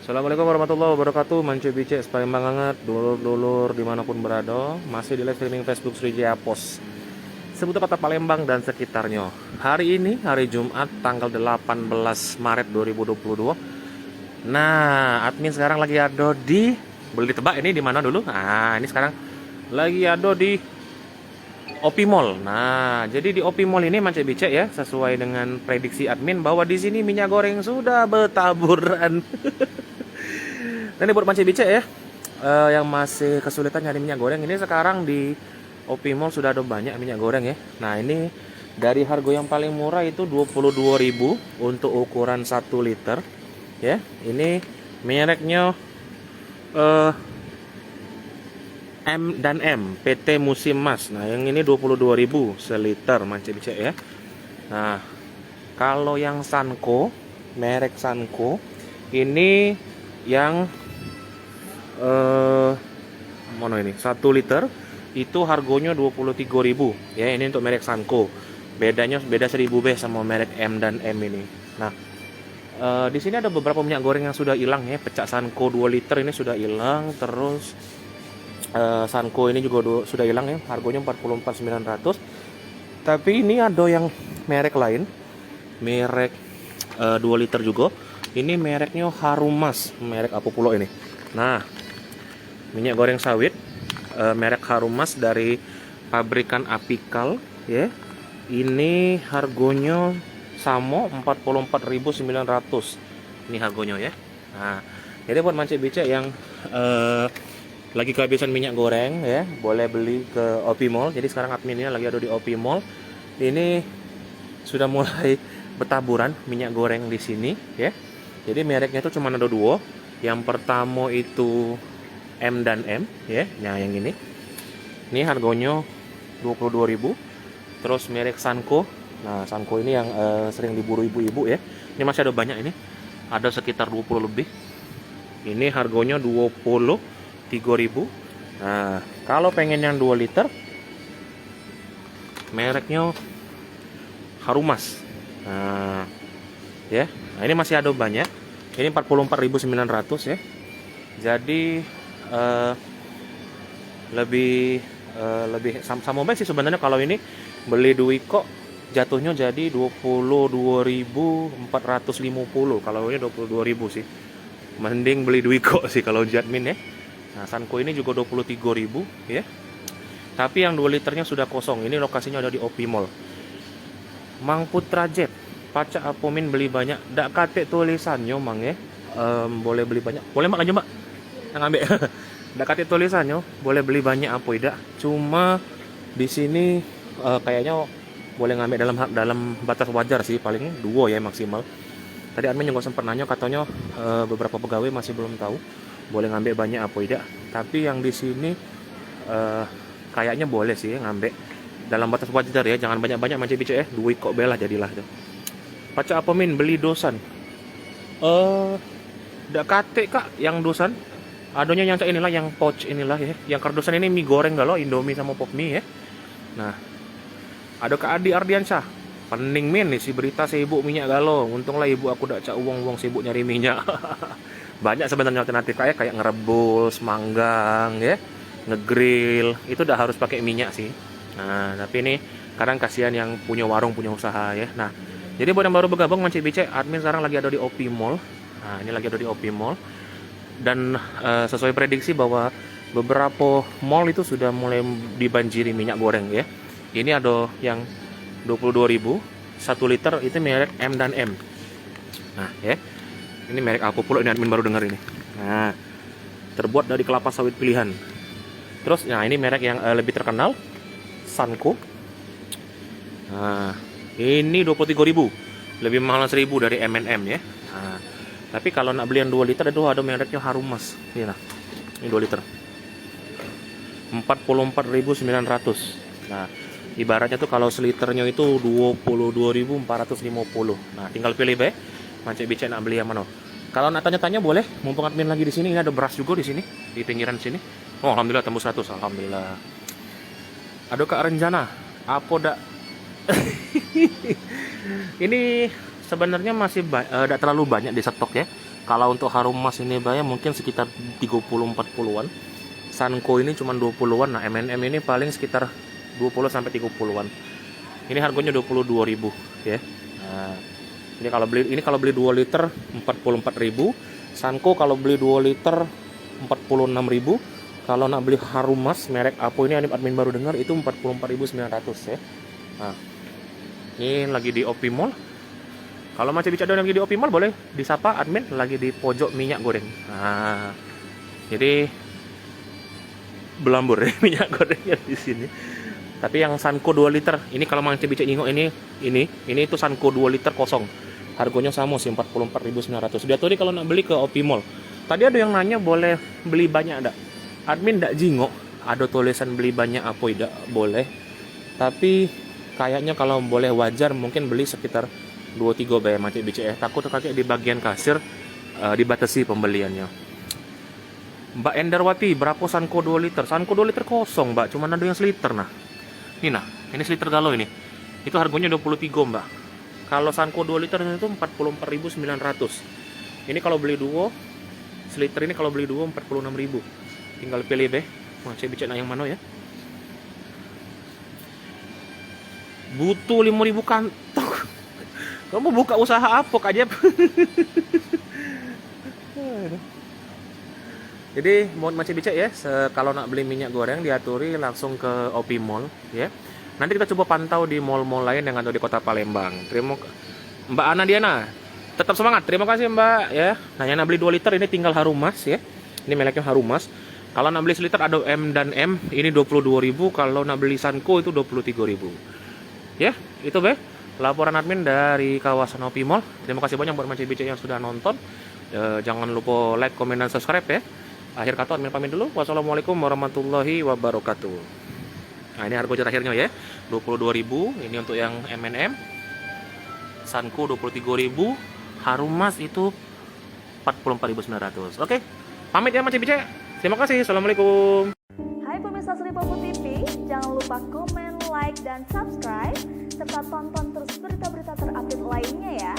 Assalamualaikum warahmatullahi wabarakatuh. Mancu bice paling banget dulur-dulur dimanapun berada. Masih di live streaming Facebook Sriwijaya Pos seputar kota Palembang dan sekitarnya. Hari ini hari Jumat tanggal 18 Maret 2022. Nah, admin sekarang lagi ada di, boleh ditebak ini di mana dulu? Nah, ini sekarang lagi ada di OP Mall. Nah, jadi di OP Mall ini Mancu bice ya, sesuai dengan prediksi admin bahwa di sini minyak goreng sudah bertaburan. Dan ini buat Manci Bice ya, yang masih kesulitan nyari minyak goreng, ini sekarang di OP Mall sudah ada banyak minyak goreng ya. Nah, ini dari harga yang paling murah itu 22.000 untuk ukuran 1 liter ya. Ini mereknya M dan M PT Musim Mas. Nah, yang ini 22.000 seliter Manci Bice ya. Nah, kalau yang Sanko, merek Sanko ini yang mana ini 1 liter itu harganya 23.000 ya. Ini untuk merek Sanko, bedanya beda 1000 be sama merek M dan M ini. Nah, di sini ada beberapa minyak goreng yang sudah hilang ya. Pecak Sanko 2 liter ini sudah hilang. Terus Sanko ini juga sudah hilang ya, harganya 44.900. Tapi ini ada yang merek lain, merek 2 liter juga. Ini mereknya Harum Mas, merek apa pula ini. Nah, minyak goreng sawit merek Harum Mas dari pabrikan Apikal ya. Ini harganya sama 44.900. Ini harganya ya. Nah, jadi buat Manci Bice yang lagi kehabisan minyak goreng ya, boleh beli ke OP Mall. Jadi sekarang adminnya lagi ada di OP Mall. Ini sudah mulai bertaburan minyak goreng di sini ya. Jadi mereknya itu cuma ada 2. Yang pertama itu M dan M ya. Nah, yang ini harganya 22.000. Terus merek Sanko. Nah, Sanko ini yang sering diburu ibu-ibu ya. Ini masih ada banyak ini. Ada sekitar 20 lebih. Ini harganya 23.000. Nah, kalau pengen yang 2 liter mereknya Harum Mas. Nah, ya. Nah, ini masih ada banyak. Ini 44.900 ya. Jadi lebih sama sih sebenarnya. Kalau ini beli duit kok jatuhnya jadi 22.450. Kalau ini 22.000 sih. Mending beli duit kok sih kalau Jadmin ya. Nah, Sanko ini juga 23.000 ya. Tapi yang 2 liternya sudah kosong. Ini lokasinya ada di OP Mall. Mang Putra Jet, pacak apomin beli banyak. Dak kate tulisannya mang ya. Boleh beli banyak. Boleh mak aja mak. Yang ambil. Dak kate tulisannya boleh beli banyak apa tidak. Cuma di sini kayaknya boleh ngambil dalam batas wajar sih, paling 2 ya maksimal. Tadi admin juga sempat nanya, katanya beberapa pegawai masih belum tahu boleh ngambil banyak apa tidak. Tapi yang di sini kayaknya boleh sih ngambil dalam batas wajar ya, jangan banyak-banyak Manci Bice ya. Duit kok belah jadilah tuh. Pacak apa min beli dosan? Dak kate kak yang dosan. Adanya yang inilah, yang pouch inilah ya. Yang kardosan ini mie goreng galau, Indomie sama pop mie ya. Nah, ada Kak Adi Ardiansyah. Pening min nih si berita sibuk minyak galau. Untunglah ibu aku dak cak uang sibuk nyari minyak. Banyak sebenarnya alternatif kayak ngerebus, manggang ya, ngegrill. Itu udah harus pakai minyak sih. Nah, tapi ini kadang kasihan yang punya warung, punya usaha ya. Nah, jadi buat yang baru bergabung Manci Bice, admin sekarang lagi ada di OP Mall. Nah, ini lagi ada di OP Mall. Dan sesuai prediksi bahwa beberapa mall itu sudah mulai dibanjiri minyak goreng ya. Ini ada yang 22.000 1 liter, itu merek M dan M. Nah, ya. Ini merek apa pula ini admin baru dengar ini. Nah, terbuat dari kelapa sawit pilihan. Terus, nah ini merek yang lebih terkenal, Sanko. Nah, ini 23.000, lebih mahal 1.000 dari M&M ya. Nah, tapi kalau nak beli yang 2 liter itu ada mereknya Harum Mas. Ini lah, ini 2 liter 44.900. Nah, ibaratnya tuh kalau seliternya itu 22.450. Nah, tinggal pilih be Manci Bice nak beli yang mana. Kalau nak tanya-tanya boleh, mumpung admin lagi di sini. Ini ada beras juga di sini, di pinggiran sini. Oh, alhamdulillah tembus 100, alhamdulillah. Ada Kak Renjana, apa dak? Ini sebenarnya masih tidak terlalu banyak di stok ya. Kalau untuk Harum Mas ini bayar mungkin sekitar 30-40-an. Sanko ini cuma 20-an. Nah, M&M ini paling sekitar 20 sampai 30-an. Ini harganya 22.000 ya. Nah, ini kalau beli 2 liter 44.000. Sanko kalau beli 2 liter 46.000. Kalau nak beli Harum Mas merek Apo ini admin baru dengar itu 44.900 ya. Nah, ini lagi di OP Mall. Kalau macam bicara lagi di OP Mall boleh disapa admin lagi di pojok minyak goreng. Nah, jadi belambur ya minyak gorengnya di sini. Tapi yang Sanko 2 liter, ini kalau macam bicara nyingok ini itu Sanko 2 liter kosong. Harganya sama sih 44.900. Dia tadi kalau nak beli ke OP Mall. Tadi ada yang nanya boleh beli banyak enggak? Admin ndak jingok, ada tulisan beli banyak apa tidak boleh. Tapi kayaknya kalau boleh wajar mungkin beli sekitar 2-3 bayar macam BCE. Takut kakek di bagian kasir dibatasi pembeliannya. Mbak Endarwati, berapa Sanko 2 liter? Sanko 2 liter kosong, Mbak. Cuman ada yang seliter nah. Ini seliter galon ini. Itu harganya 23, Mbak. Kalau Sanko 2 liter itu 44.900. Ini kalau beli duo seliter ini kalau beli duo 46.000. Tinggal pilih deh, mau saya bicara yang mana ya. Butuh 5.000 kantong. Kamu buka usaha apa aja? Jadi mau macam bicara ya, kalau nak beli minyak goreng diaturi langsung ke OP Mall ya. Nanti kita coba pantau di mall-mall lain yang ada di Kota Palembang. Mbak Ana Diana, tetap semangat. Terima kasih Mbak ya. Nah, yang nak beli 2 liter ini tinggal Harum Mas ya. Ini mereknya Harum Mas. Kalau nak beli seliter ada M dan M, ini 22.000. Kalau nak beli Sanko itu 23.000. Ya, itu be. Laporan admin dari kawasan OP Mall. Terima kasih banyak buat Macam BC yang sudah nonton. Jangan lupa like, komen, dan subscribe ya. Akhir kata admin pamit dulu. Wassalamualaikum warahmatullahi wabarakatuh. Nah, ini harga terakhirnya ya. 22.000. Ini untuk yang M&M. Sanko 23.000. Harum Mas itu 44.900. Oke. Pamit ya Macam BC. Terima kasih. Assalamualaikum. Hai pemirsa Sri Popo TV, jangan lupa komen, like, dan subscribe, serta tonton terus berita-berita terupdate lainnya ya.